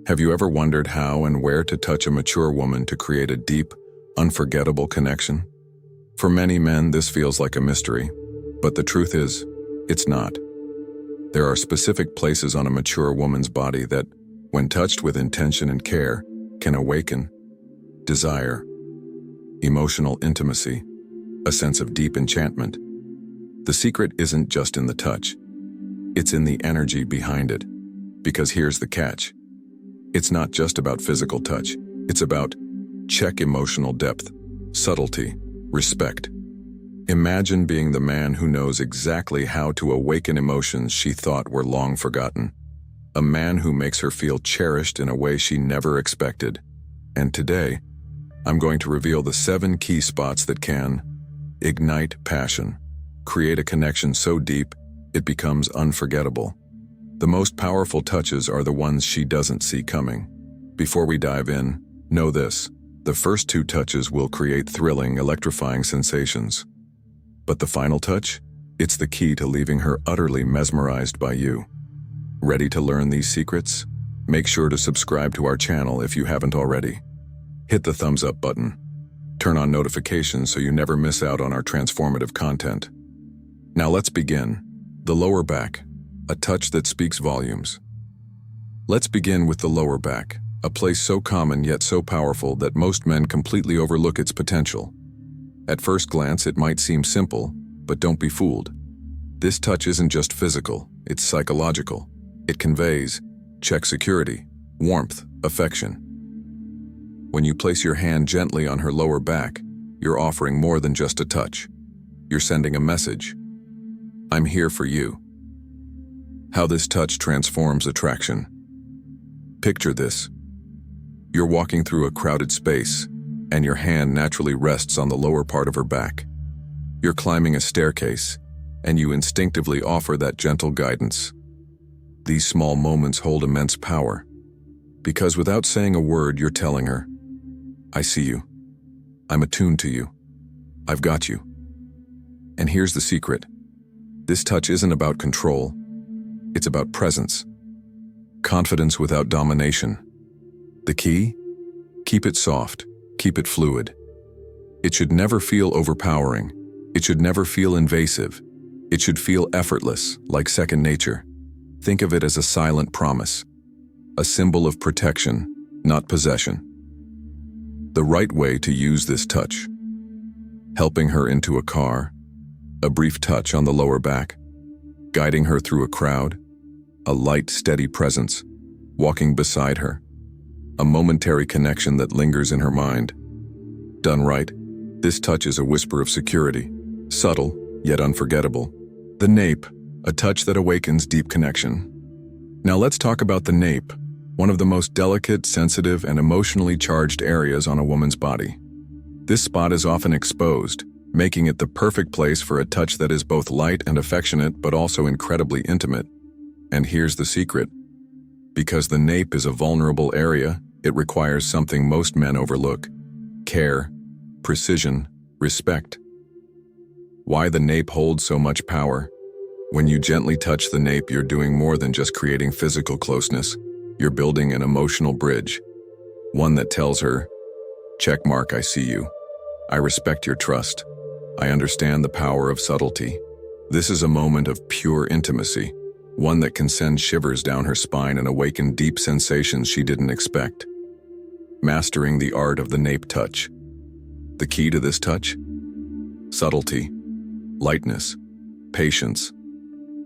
Have you ever wondered how and where to touch a mature woman to create a deep, unforgettable connection? For many men, this feels like a mystery, but the truth is, it's not. There are specific places on a mature woman's body that, when touched with intention and care, can awaken desire, emotional intimacy, a sense of deep enchantment. The secret isn't just in the touch. It's in the energy behind it. Because here's the catch. It's not just about physical touch. It's about check emotional depth, subtlety, respect. Imagine being the man who knows exactly how to awaken emotions she thought were long forgotten. A man who makes her feel cherished in a way she never expected. And today, I'm going to reveal the 7 key spots that can ignite passion, create a connection so deep it becomes unforgettable. The most powerful touches are the ones she doesn't see coming. Before we dive in, know this: the first 2 touches will create thrilling, electrifying sensations. But the final touch? It's the key to leaving her utterly mesmerized by you. Ready to learn these secrets? Make sure to subscribe to our channel if you haven't already. Hit the thumbs up button. Turn on notifications so you never miss out on our transformative content. Now let's begin. The lower back, a touch that speaks volumes. Let's begin with the lower back, a place so common yet so powerful that most men completely overlook its potential. At first glance, it might seem simple, but don't be fooled. This touch isn't just physical, it's psychological. It conveys check security, warmth, affection. When you place your hand gently on her lower back, you're offering more than just a touch. You're sending a message. I'm here for you. How this touch transforms attraction. Picture this. You're walking through a crowded space, and your hand naturally rests on the lower part of her back. You're climbing a staircase, and you instinctively offer that gentle guidance. These small moments hold immense power, because without saying a word, you're telling her, I see you. I'm attuned to you. I've got you. And here's the secret. This touch isn't about control. It's about presence. Confidence without domination. The key? Keep it soft. Keep it fluid. It should never feel overpowering. It should never feel invasive. It should feel effortless, like second nature. Think of it as a silent promise, a symbol of protection, not possession. The right way to use this touch. Helping her into a car, a brief touch on the lower back, guiding her through a crowd, a light, steady presence, walking beside her, a momentary connection that lingers in her mind. Done right, this touch is a whisper of security, subtle yet unforgettable. The nape, a touch that awakens deep connection. Now let's talk about the nape, one of the most delicate, sensitive, and emotionally charged areas on a woman's body. This spot is often exposed, making it the perfect place for a touch that is both light and affectionate but also incredibly intimate. And here's the secret. Because the nape is a vulnerable area, it requires something most men overlook: care, precision, respect. Why the nape holds so much power? When you gently touch the nape, you're doing more than just creating physical closeness. You're building an emotional bridge, one that tells her, checkmark, I see you. I respect your trust. I understand the power of subtlety. This is a moment of pure intimacy, one that can send shivers down her spine and awaken deep sensations she didn't expect. Mastering the art of the nape touch. The key to this touch? Subtlety, lightness, patience.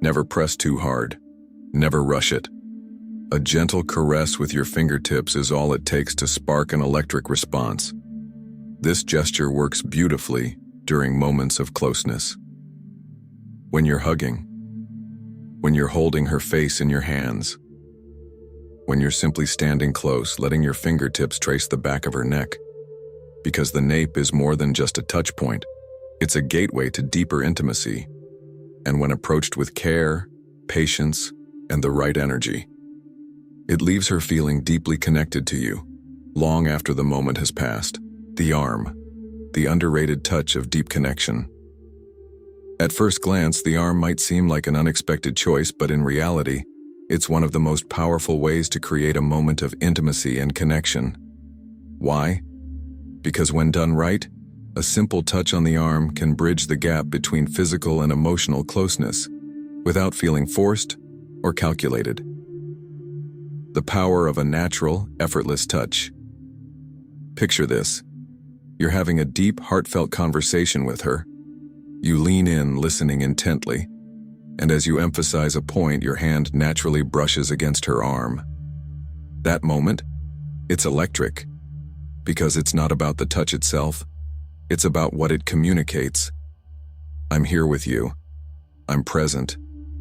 Never press too hard. Never rush it. A gentle caress with your fingertips is all it takes to spark an electric response. This gesture works beautifully during moments of closeness. When you're hugging, when you're holding her face in your hands, when you're simply standing close, letting your fingertips trace the back of her neck. Because the nape is more than just a touch point. It's a gateway to deeper intimacy. And when approached with care, patience, and the right energy, it leaves her feeling deeply connected to you, long after the moment has passed. The arm, the underrated touch of deep connection. At first glance, the arm might seem like an unexpected choice, but in reality, It's one of the most powerful ways to create a moment of intimacy and connection. Why? Because when done right, a simple touch on the arm can bridge the gap between physical and emotional closeness without feeling forced or calculated. The power of a natural, effortless touch. Picture this. You're having a deep, heartfelt conversation with her. You lean in, listening intently, and as you emphasize a point, your hand naturally brushes against her arm. That moment, it's electric, because it's not about the touch itself, it's about what it communicates. I'm here with you. I'm present.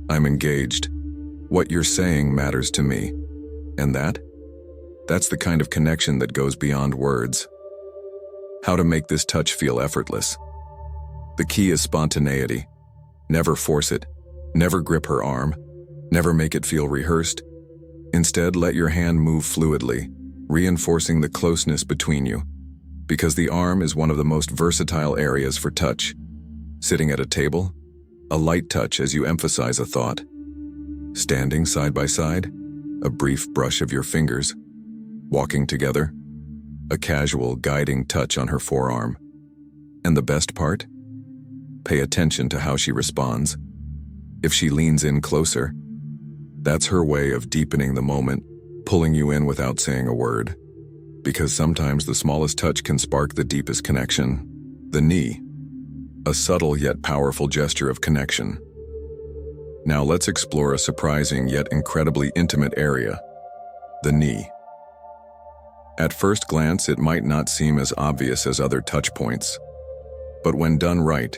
I'm engaged. What you're saying matters to me. And that's the kind of connection that goes beyond words. How to make this touch feel effortless. The key is spontaneity. Never force it. Never grip her arm. Never make it feel rehearsed. Instead, let your hand move fluidly, reinforcing the closeness between you. Because the arm is one of the most versatile areas for touch. Sitting at a table, a light touch as you emphasize a thought. Standing side by side, a brief brush of your fingers. Walking together, a casual, guiding touch on her forearm. And the best part? Pay attention to how she responds. If she leans in closer, that's her way of deepening the moment, pulling you in without saying a word. Because sometimes the smallest touch can spark the deepest connection. The knee. A subtle yet powerful gesture of connection. Now let's explore a surprising yet incredibly intimate area. The knee. At first glance, it might not seem as obvious as other touch points. But when done right,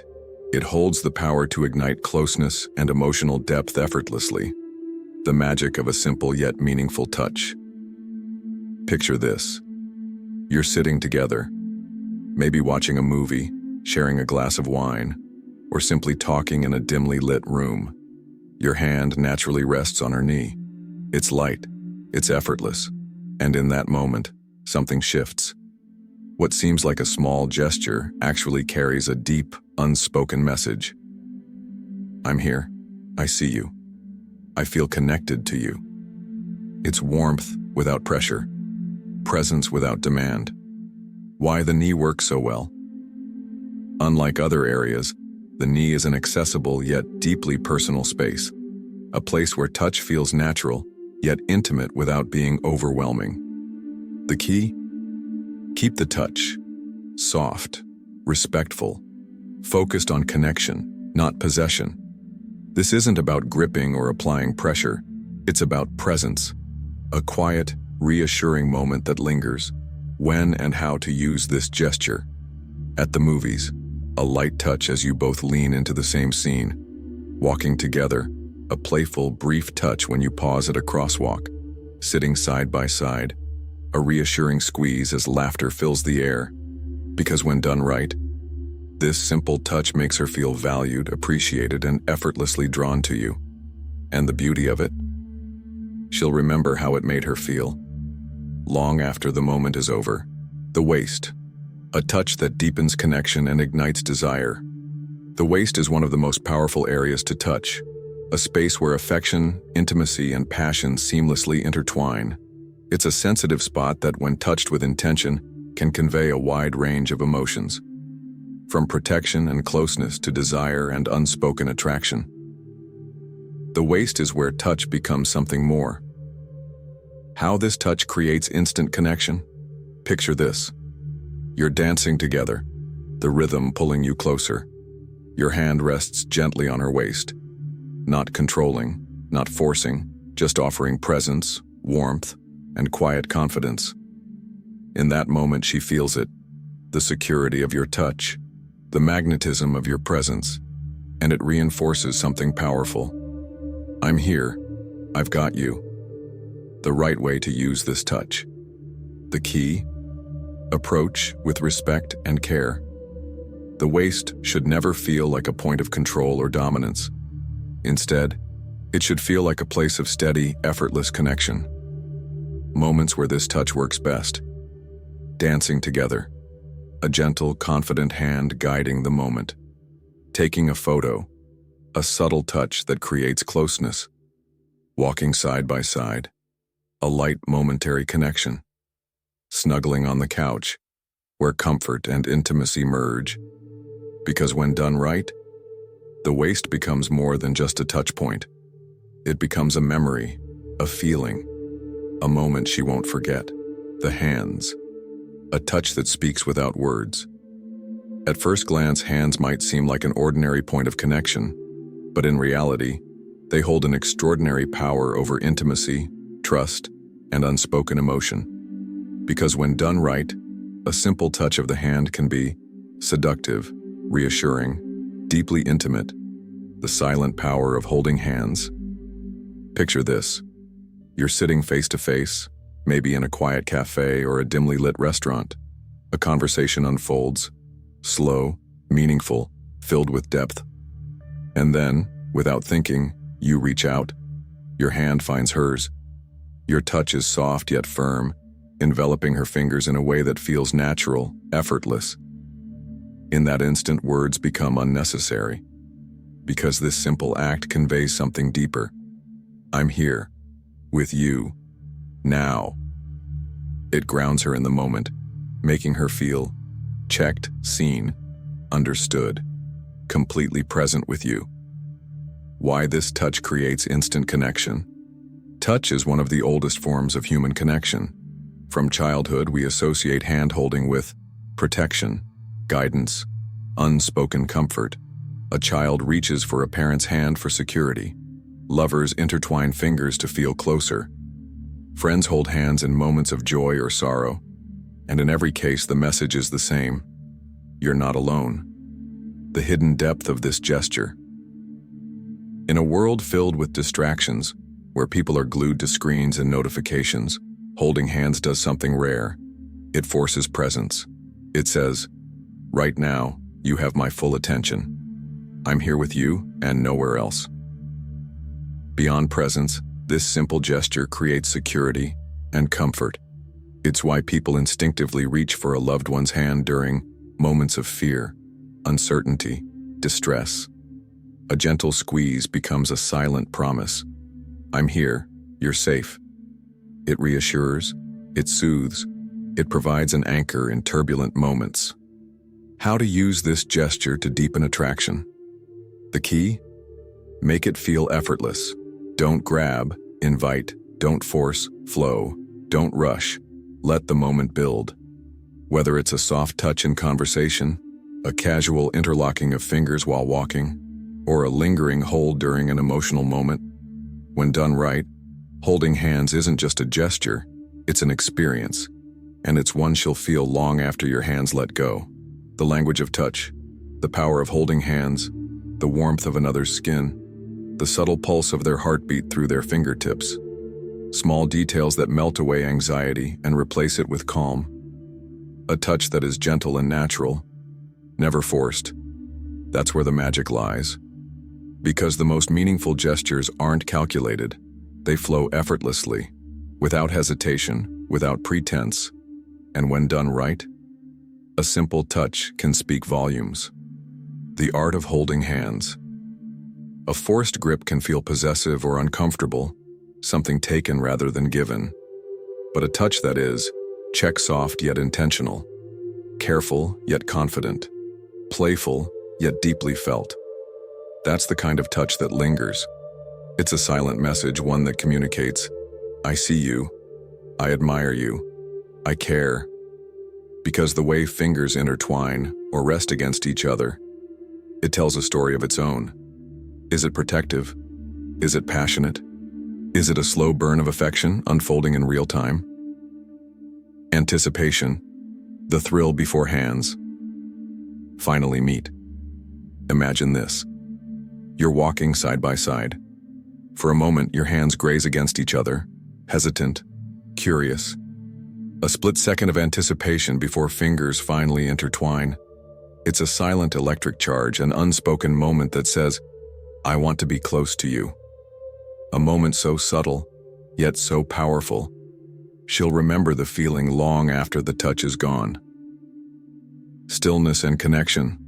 it holds the power to ignite closeness and emotional depth effortlessly. The magic of a simple yet meaningful touch. Picture this. You're sitting together, maybe watching a movie, sharing a glass of wine, or simply talking in a dimly lit room. Your hand naturally rests on her knee. It's light, it's effortless, and in that moment, something shifts. What seems like a small gesture actually carries a deep, unspoken message. I'm here. I see you. I feel connected to you. It's warmth without pressure, presence without demand. Why the knee works so well? Unlike other areas, the knee is an accessible yet deeply personal space, a place where touch feels natural, yet intimate without being overwhelming. The key? Keep the touch soft, respectful, focused on connection, not possession. This isn't about gripping or applying pressure. It's about presence, a quiet, reassuring moment that lingers. When and how to use this gesture. At the movies, a light touch as you both lean into the same scene. Walking together, a playful, brief touch when you pause at a crosswalk. Sitting side by side, a reassuring squeeze as laughter fills the air. Because when done right, this simple touch makes her feel valued, appreciated, and effortlessly drawn to you. And the beauty of it? She'll remember how it made her feel. Long after the moment is over. The waist. A touch that deepens connection and ignites desire. The waist is one of the most powerful areas to touch. A space where affection, intimacy, and passion seamlessly intertwine. It's a sensitive spot that, when touched with intention, can convey a wide range of emotions. From protection and closeness to desire and unspoken attraction. The waist is where touch becomes something more. How this touch creates instant connection? Picture this. You're dancing together, the rhythm pulling you closer. Your hand rests gently on her waist. Not controlling, not forcing, just offering presence, warmth, and quiet confidence. In that moment, she feels it. The security of your touch, the magnetism of your presence, and it reinforces something powerful. I'm here. I've got you. The right way to use this touch. The key? Approach with respect and care. The waist should never feel like a point of control or dominance. Instead, it should feel like a place of steady, effortless connection. Moments where this touch works best. Dancing together. A gentle, confident hand guiding the moment. Taking a photo. A subtle touch that creates closeness. walking side by side, a light momentary connection, snuggling on the couch, where comfort and intimacy merge. Because when done right, the waist becomes more than just a touch point. It becomes a memory, a feeling, a moment she won't forget. The hands, a touch that speaks without words. At first glance, hands might seem like an ordinary point of connection, but in reality, they hold an extraordinary power over intimacy, trust, and unspoken emotion. Because when done right, a simple touch of the hand can be seductive, reassuring, deeply intimate. The silent power of holding hands. Picture this. You're sitting face to face, maybe in a quiet cafe or a dimly lit restaurant. A conversation unfolds, slow, meaningful, filled with depth. And then, without thinking, you reach out. Your hand finds hers. Your touch is soft yet firm, enveloping her fingers in a way that feels natural, effortless. In that instant, words become unnecessary, because this simple act conveys something deeper. I'm here, with you, now. It grounds her in the moment, making her feel checked, seen, understood, completely present with you. Why this touch creates instant connection? Touch is one of the oldest forms of human connection. From childhood, we associate hand-holding with protection, guidance, unspoken comfort. A child reaches for a parent's hand for security. Lovers intertwine fingers to feel closer. Friends hold hands in moments of joy or sorrow. And in every case, the message is the same. You're not alone. The hidden depth of this gesture. In a world filled with distractions, where people are glued to screens and notifications, holding hands does something rare. It forces presence. It says, right now, you have my full attention. I'm here with you and nowhere else. Beyond presence, this simple gesture creates security and comfort. It's why people instinctively reach for a loved one's hand during moments of fear, uncertainty, distress. A gentle squeeze becomes a silent promise. I'm here, you're safe. It reassures, it soothes, it provides an anchor in turbulent moments. How to use this gesture to deepen attraction? The key? Make it feel effortless. Don't grab, invite, don't force, flow, don't rush. Let the moment build. Whether it's a soft touch in conversation, a casual interlocking of fingers while walking, or a lingering hold during an emotional moment, when done right, holding hands isn't just a gesture, it's an experience, and it's one she'll feel long after your hands let go. The language of touch, the power of holding hands, the warmth of another's skin, the subtle pulse of their heartbeat through their fingertips. Small details that melt away anxiety and replace it with calm. A touch that is gentle and natural, never forced. That's where the magic lies. Because the most meaningful gestures aren't calculated, they flow effortlessly, without hesitation, without pretense. And when done right, a simple touch can speak volumes. The art of holding hands. A forced grip can feel possessive or uncomfortable, something taken rather than given. But a touch that is, check soft yet intentional, careful yet confident, playful yet deeply felt. That's the kind of touch that lingers. It's a silent message, one that communicates, I see you, I admire you, I care. Because the way fingers intertwine or rest against each other, it tells a story of its own. Is it protective? Is it passionate? Is it a slow burn of affection unfolding in real time? Anticipation, the thrill before hands finally meet. Imagine this. You're walking side by side. For a moment, your hands graze against each other, hesitant, curious. A split second of anticipation before fingers finally intertwine. It's a silent electric charge, an unspoken moment that says, I want to be close to you. A moment so subtle, yet so powerful. She'll remember the feeling long after the touch is gone. Stillness and connection.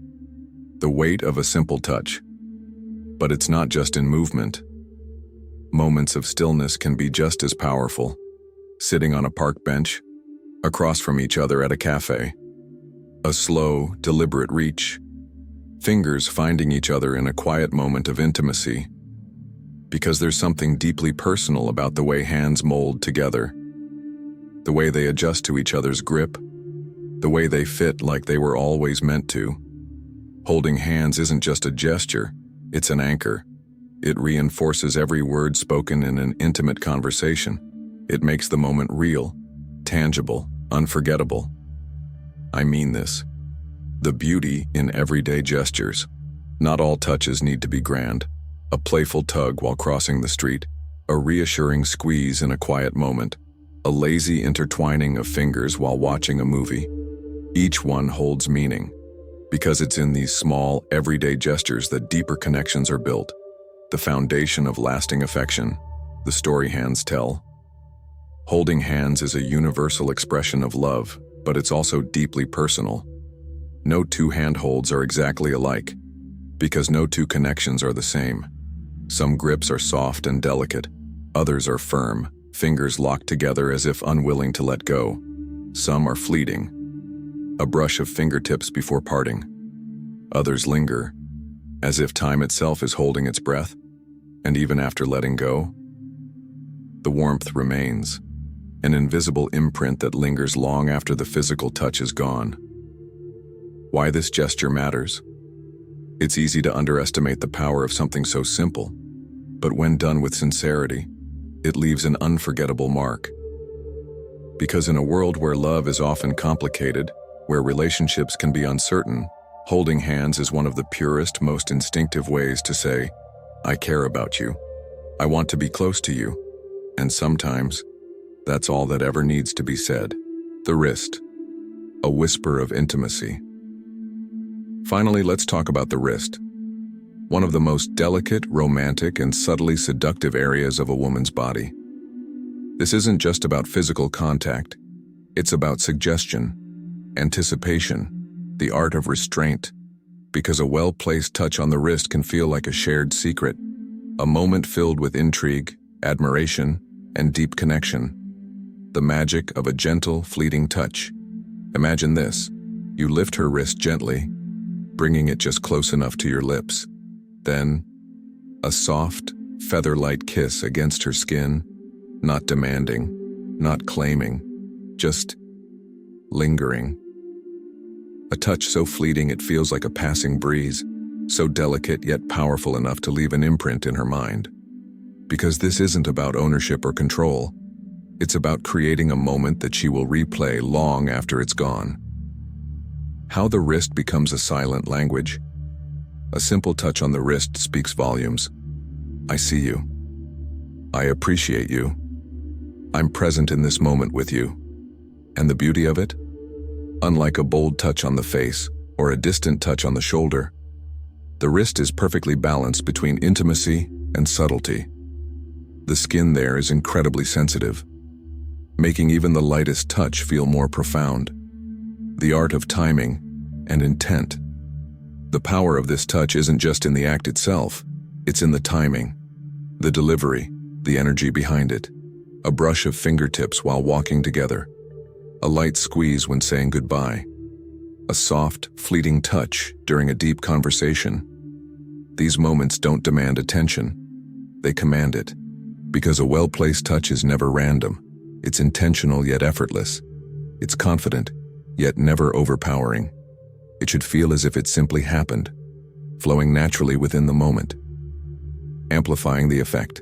The weight of a simple touch. But it's not just in movement. moments of stillness can be just as powerful. Sitting on a park bench, across from each other at a cafe. A slow, deliberate reach. Fingers finding each other in a quiet moment of intimacy. Because there's something deeply personal about the way hands mold together. The way they adjust to each other's grip. The way they fit like they were always meant to. Holding hands isn't just a gesture, it's an anchor. It reinforces every word spoken in an intimate conversation. It makes the moment real, tangible, unforgettable. I mean this. The beauty in everyday gestures. Not all touches need to be grand. A playful tug while crossing the street, a reassuring squeeze in a quiet moment, a lazy intertwining of fingers while watching a movie. Each one holds meaning, because it's in these small, everyday gestures that deeper connections are built. The foundation of lasting affection, the story hands tell. Holding hands is a universal expression of love, but it's also deeply personal. No two handholds are exactly alike, because no two connections are the same. Some grips are soft and delicate, others are firm, fingers locked together as if unwilling to let go. Some are fleeting, a brush of fingertips before parting. Others linger, as if time itself is holding its breath, and even after letting go, the warmth remains, an invisible imprint that lingers long after the physical touch is gone. Why this gesture matters? It's easy to underestimate the power of something so simple, but when done with sincerity, it leaves an unforgettable mark. Because in a world where love is often complicated, where relationships can be uncertain, holding hands is one of the purest, most instinctive ways to say, I care about you. I want to be close to you. And sometimes, that's all that ever needs to be said. The wrist, a whisper of intimacy. Finally, let's talk about the wrist. One of the most delicate, romantic, and subtly seductive areas of a woman's body. This isn't just about physical contact. It's about suggestion, anticipation, the art of restraint, because a well-placed touch on the wrist can feel like a shared secret, a moment filled with intrigue, admiration, and deep connection. The magic of a gentle, fleeting touch. Imagine this. You lift her wrist gently, bringing it just close enough to your lips. Then, a soft, feather-light kiss against her skin, not demanding, not claiming, just lingering. A touch so fleeting it feels like a passing breeze, so delicate yet powerful enough to leave an imprint in her mind. Because this isn't about ownership or control, it's about creating a moment that she will replay long after it's gone. How the wrist becomes a silent language. A simple touch on the wrist speaks volumes. I see you. I appreciate you. I'm present in this moment with you. And the beauty of it? Unlike a bold touch on the face or a distant touch on the shoulder, the wrist is perfectly balanced between intimacy and subtlety. The skin there is incredibly sensitive, making even the lightest touch feel more profound. The art of timing and intent. The power of this touch isn't just in the act itself, it's in the timing, the delivery, the energy behind it. A brush of fingertips while walking together. A light squeeze when saying goodbye. A soft, fleeting touch during a deep conversation. These moments don't demand attention. They command it. Because a well-placed touch is never random. It's intentional yet effortless. It's confident, yet never overpowering. It should feel as if it simply happened, flowing naturally within the moment. Amplifying the effect.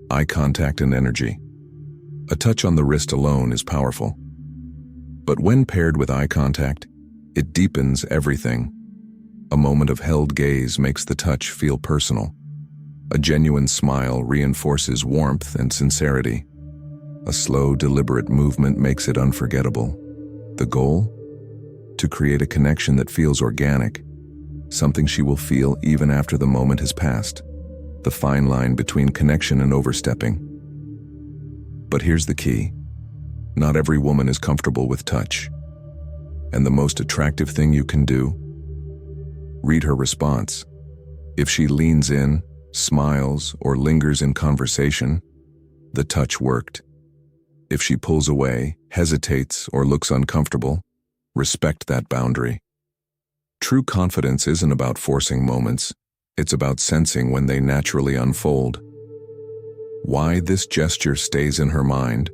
Eye contact and energy. A touch on the wrist alone is powerful. But when paired with eye contact, it deepens everything. A moment of held gaze makes the touch feel personal. A genuine smile reinforces warmth and sincerity. A slow, deliberate movement makes it unforgettable. The goal? To create a connection that feels organic, something she will feel even after the moment has passed. The fine line between connection and overstepping. But here's the key. Not every woman is comfortable with touch. And the most attractive thing you can do? Read her response. If she leans in, smiles, or lingers in conversation, the touch worked. If she pulls away, hesitates, or looks uncomfortable, respect that boundary. True confidence isn't about forcing moments, it's about sensing when they naturally unfold. Why this gesture stays in her mind,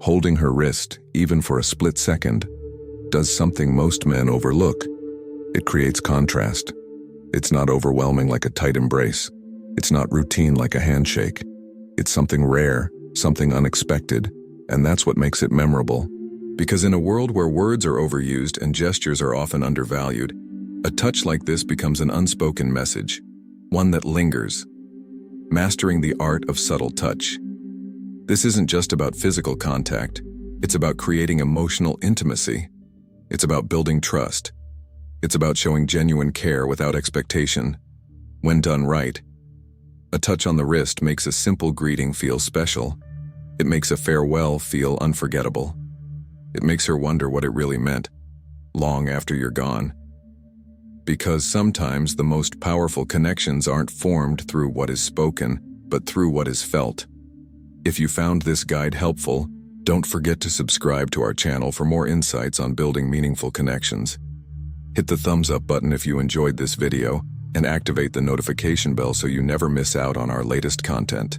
holding her wrist, even for a split second, does something most men overlook. It creates contrast. It's not overwhelming like a tight embrace. It's not routine like a handshake. It's something rare, something unexpected, and that's what makes it memorable. Because in a world where words are overused and gestures are often undervalued, a touch like this becomes an unspoken message, one that lingers. Mastering the art of subtle touch. This isn't just about physical contact, it's about creating emotional intimacy. It's about building trust. It's about showing genuine care without expectation. When done right, a touch on the wrist makes a simple greeting feel special. It makes a farewell feel unforgettable. It makes her wonder what it really meant, long after you're gone. Because sometimes the most powerful connections aren't formed through what is spoken, but through what is felt. If you found this guide helpful, don't forget to subscribe to our channel for more insights on building meaningful connections. Hit the thumbs up button if you enjoyed this video, and activate the notification bell so you never miss out on our latest content.